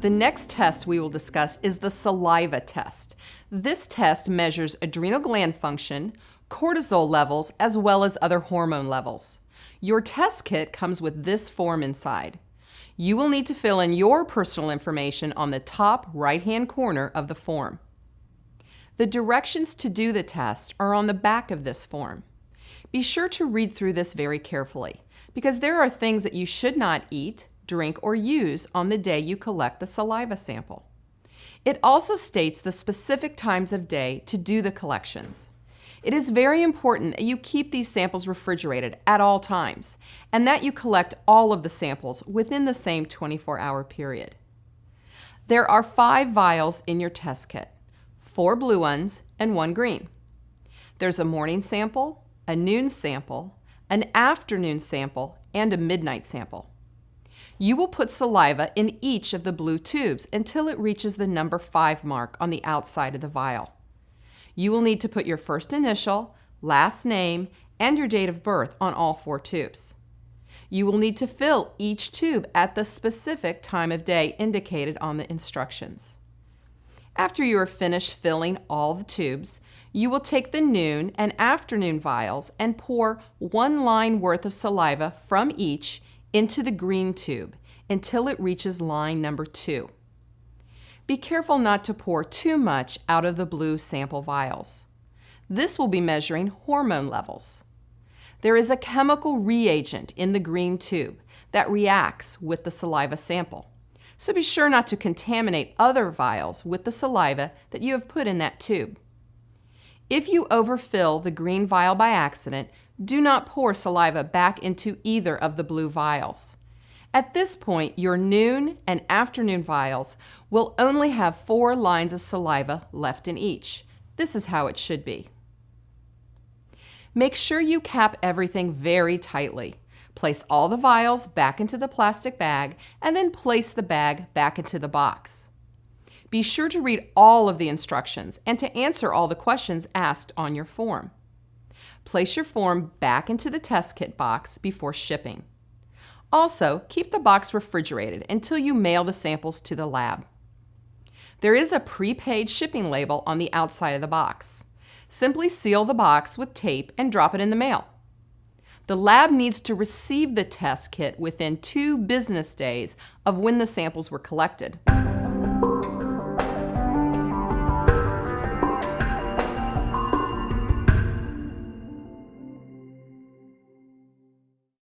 The next test we will discuss is the saliva test. This test measures adrenal gland function, cortisol levels, as well as other hormone levels. Your test kit comes with this form inside. You will need to fill in your personal information on the top right-hand corner of the form. The directions to do the test are on the back of this form. Be sure to read through this very carefully, because there are things that you should not eat, drink, or use on the day you collect the saliva sample. It also states the specific times of day to do the collections. It is very important that you keep these samples refrigerated at all times, and that you collect all of the samples within the same 24-hour period. There are 5 vials in your test kit, 4 blue ones and 1 green. There's a morning sample, a noon sample, an afternoon sample, and a midnight sample. You will put saliva in each of the blue tubes until it reaches the number 5 mark on the outside of the vial. You will need to put your first initial, last name, and your date of birth on all 4 tubes. You will need to fill each tube at the specific time of day indicated on the instructions. After you are finished filling all the tubes, you will take the noon and afternoon vials and pour 1 line worth of saliva from each into the green tube until it reaches line number 2. Be careful not to pour too much out of the blue sample vials. This will be measuring hormone levels. There is a chemical reagent in the green tube that reacts with the saliva sample, so be sure not to contaminate other vials with the saliva that you have put in that tube. If you overfill the green vial by accident, do not pour saliva back into either of the blue vials. At this point, your noon and afternoon vials will only have 4 lines of saliva left in each. This is how it should be. Make sure you cap everything very tightly. Place all the vials back into the plastic bag and then place the bag back into the box. Be sure to read all of the instructions and to answer all the questions asked on your form. Place your form back into the test kit box before shipping. Also, keep the box refrigerated until you mail the samples to the lab. There is a prepaid shipping label on the outside of the box. Simply seal the box with tape and drop it in the mail. The lab needs to receive the test kit within 2 business days of when the samples were collected.